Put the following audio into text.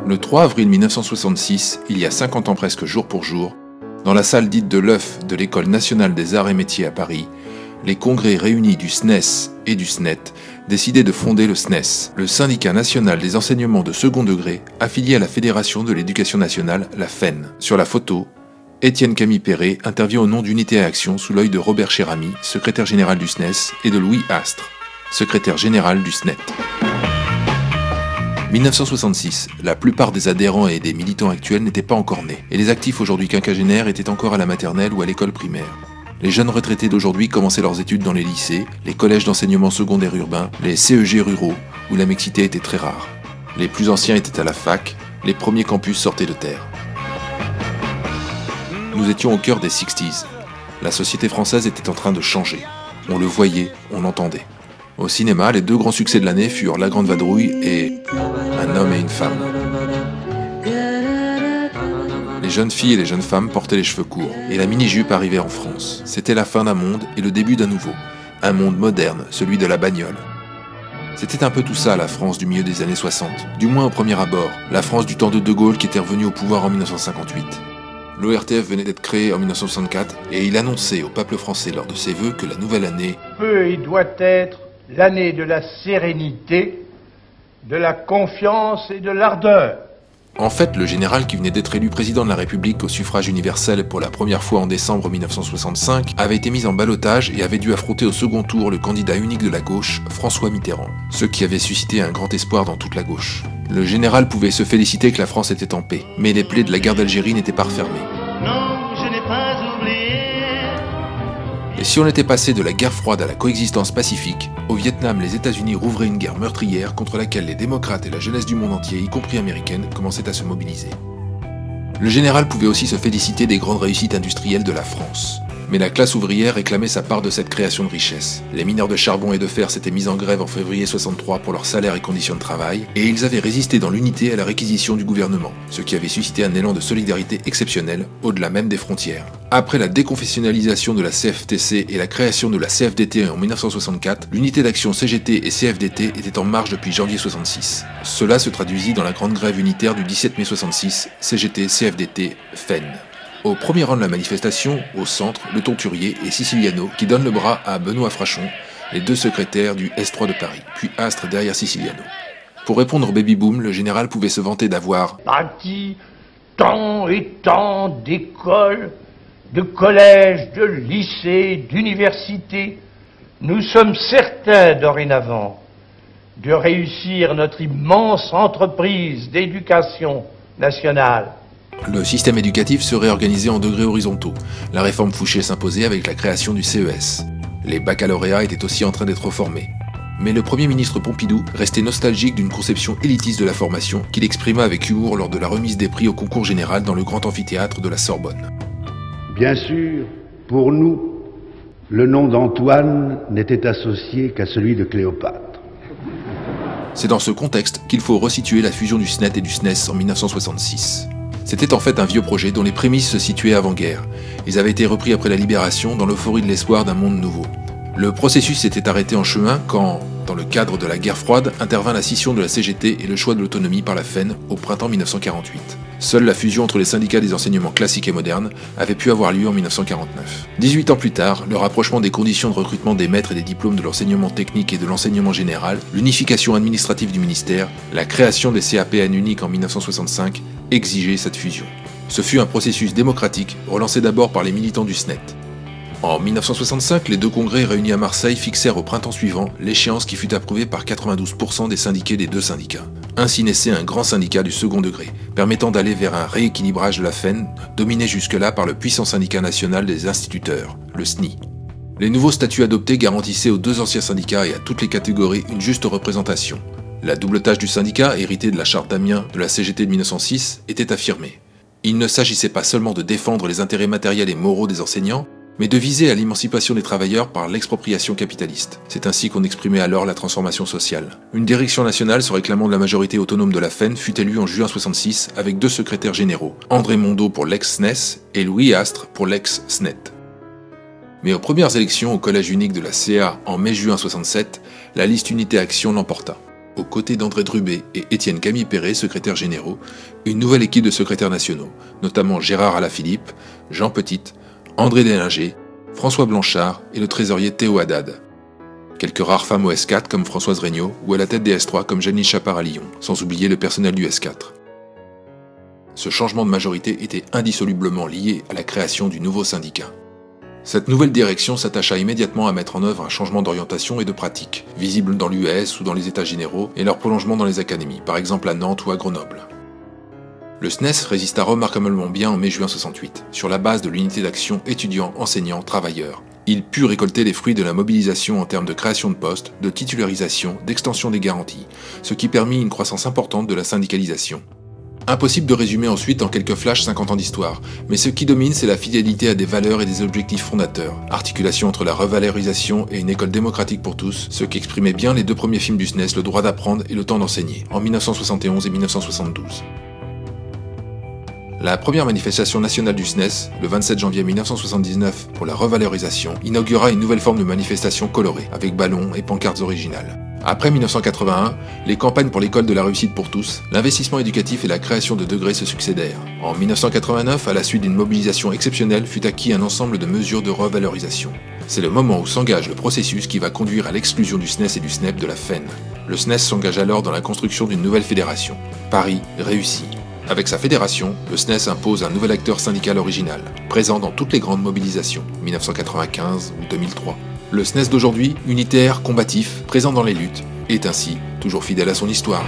Le 3 avril 1966, il y a 50 ans presque jour pour jour, dans la salle dite de l'œuf de l'École nationale des arts et métiers à Paris, les congrès réunis du SNES et du SNET décidaient de fonder le SNES, le syndicat national des enseignements de second degré, affilié à la Fédération de l'éducation nationale, la FEN. Sur la photo, Étienne Camille Perret intervient au nom d'Unité et Action sous l'œil de Robert Chéramy, secrétaire général du SNES, et de Louis Astre, secrétaire général du SNET. 1966, la plupart des adhérents et des militants actuels n'étaient pas encore nés, et les actifs aujourd'hui quinquagénaires étaient encore à la maternelle ou à l'école primaire. Les jeunes retraités d'aujourd'hui commençaient leurs études dans les lycées, les collèges d'enseignement secondaire urbain, les CEG ruraux, où la mixité était très rare. Les plus anciens étaient à la fac, les premiers campus sortaient de terre. Nous étions au cœur des 60s. La société française était en train de changer. On le voyait, on l'entendait. Au cinéma, les deux grands succès de l'année furent La Grande Vadrouille et Un homme et une femme. Les jeunes filles et les jeunes femmes portaient les cheveux courts, et la mini-jupe arrivait en France. C'était la fin d'un monde et le début d'un nouveau. Un monde moderne, celui de la bagnole. C'était un peu tout ça, la France du milieu des années 60. Du moins au premier abord, la France du temps de De Gaulle qui était revenu au pouvoir en 1958. L'ORTF venait d'être créé en 1964 et il annonçait au peuple français lors de ses vœux que la nouvelle année peut et doit être l'année de la sérénité, de la confiance et de l'ardeur. En fait, le général qui venait d'être élu président de la République au suffrage universel pour la première fois en décembre 1965 avait été mis en ballottage et avait dû affronter au second tour le candidat unique de la gauche, François Mitterrand, ce qui avait suscité un grand espoir dans toute la gauche. Le général pouvait se féliciter que la France était en paix, mais les plaies de la guerre d'Algérie n'étaient pas refermées. Non, je n'ai pas oublié. Et si on était passé de la guerre froide à la coexistence pacifique, au Vietnam, les États-Unis rouvraient une guerre meurtrière contre laquelle les démocrates et la jeunesse du monde entier, y compris américaine, commençaient à se mobiliser. Le général pouvait aussi se féliciter des grandes réussites industrielles de la France. Mais la classe ouvrière réclamait sa part de cette création de richesse. Les mineurs de charbon et de fer s'étaient mis en grève en février 63 pour leur salaire et conditions de travail, et ils avaient résisté dans l'unité à la réquisition du gouvernement, ce qui avait suscité un élan de solidarité exceptionnel, au-delà même des frontières. Après la déconfessionnalisation de la CFTC et la création de la CFDT en 1964, l'unité d'action CGT et CFDT était en marche depuis janvier 66. Cela se traduisit dans la grande grève unitaire du 17 mai 66, CGT, CFDT, FEN. Au premier rang de la manifestation, au centre, le Tonturier et Siciliano qui donnent le bras à Benoît Frachon, les deux secrétaires du S3 de Paris, puis Astre derrière Siciliano. Pour répondre au baby-boom, le général pouvait se vanter d'avoir bâti tant et tant d'écoles, de collèges, de lycées, d'universités. Nous sommes certains dorénavant de réussir notre immense entreprise d'éducation nationale. Le système éducatif se réorganisait en degrés horizontaux. La réforme Fouché s'imposait avec la création du CES. Les baccalauréats étaient aussi en train d'être reformés. Mais le Premier ministre Pompidou restait nostalgique d'une conception élitiste de la formation qu'il exprima avec humour lors de la remise des prix au concours général dans le grand amphithéâtre de la Sorbonne. Bien sûr, pour nous, le nom d'Antoine n'était associé qu'à celui de Cléopâtre. C'est dans ce contexte qu'il faut resituer la fusion du SNET et du SNES en 1966. C'était en fait un vieux projet dont les prémices se situaient avant-guerre. Ils avaient été repris après la Libération dans l'euphorie de l'espoir d'un monde nouveau. Le processus s'était arrêté en chemin quand, dans le cadre de la guerre froide, intervint la scission de la CGT et le choix de l'autonomie par la FEN au printemps 1948. Seule la fusion entre les syndicats des enseignements classiques et modernes avait pu avoir lieu en 1949. 18 ans plus tard, le rapprochement des conditions de recrutement des maîtres et des diplômes de l'enseignement technique et de l'enseignement général, l'unification administrative du ministère, la création des CAPN uniques en 1965 exigeaient cette fusion. Ce fut un processus démocratique, relancé d'abord par les militants du SNET. En 1965, les deux congrès réunis à Marseille fixèrent au printemps suivant l'échéance qui fut approuvée par 92% des syndiqués des deux syndicats. Ainsi naissait un grand syndicat du second degré, permettant d'aller vers un rééquilibrage de la FEN, dominé jusque-là par le puissant syndicat national des instituteurs, le SNI. Les nouveaux statuts adoptés garantissaient aux deux anciens syndicats et à toutes les catégories une juste représentation. La double tâche du syndicat, héritée de la charte d'Amiens de la CGT de 1906, était affirmée. Il ne s'agissait pas seulement de défendre les intérêts matériels et moraux des enseignants, mais de viser à l'émancipation des travailleurs par l'expropriation capitaliste. C'est ainsi qu'on exprimait alors la transformation sociale. Une direction nationale se réclamant de la majorité autonome de la FEN fut élue en juin 66 avec deux secrétaires généraux, André Mondeau pour l'ex-SNES et Louis Astre pour l'ex-SNET. Mais aux premières élections au collège unique de la CA en mai-juin 67, la liste Unité Action l'emporta. aux côtés d'André Drubé et Étienne Camille Perret, secrétaires généraux, une nouvelle équipe de secrétaires nationaux, notamment Gérard Alaphilippe, Jean Petit, André Délinger, François Blanchard et le trésorier Théo Haddad. Quelques rares femmes au S4 comme Françoise Regnault ou à la tête des S3 comme Janice Chapard à Lyon, sans oublier le personnel du S4. Ce changement de majorité était indissolublement lié à la création du nouveau syndicat. Cette nouvelle direction s'attacha immédiatement à mettre en œuvre un changement d'orientation et de pratique, visible dans l'US ou dans les États généraux et leur prolongement dans les académies, par exemple à Nantes ou à Grenoble. Le SNES résista remarquablement bien en mai-juin 68, sur la base de l'unité d'action étudiants, enseignants, travailleurs. Il put récolter les fruits de la mobilisation en termes de création de postes, de titularisation, d'extension des garanties, ce qui permit une croissance importante de la syndicalisation. Impossible de résumer ensuite en quelques flashs 50 ans d'histoire, mais ce qui domine c'est la fidélité à des valeurs et des objectifs fondateurs, articulation entre la revalorisation et une école démocratique pour tous, ce qu'exprimaient bien les deux premiers films du SNES, Le droit d'apprendre et Le temps d'enseigner, en 1971 et 1972. La première manifestation nationale du SNES, le 27 janvier 1979 pour la revalorisation, inaugura une nouvelle forme de manifestation colorée, avec ballons et pancartes originales. Après 1981, les campagnes pour l'école de la réussite pour tous, l'investissement éducatif et la création de degrés se succédèrent. En 1989, à la suite d'une mobilisation exceptionnelle, fut acquis un ensemble de mesures de revalorisation. C'est le moment où s'engage le processus qui va conduire à l'exclusion du SNES et du SNEP de la FEN. Le SNES s'engage alors dans la construction d'une nouvelle fédération. Paris réussit. Avec sa fédération, le SNES impose un nouvel acteur syndical original, présent dans toutes les grandes mobilisations, 1995 ou 2003. Le SNES d'aujourd'hui, unitaire, combatif, présent dans les luttes, est ainsi toujours fidèle à son histoire.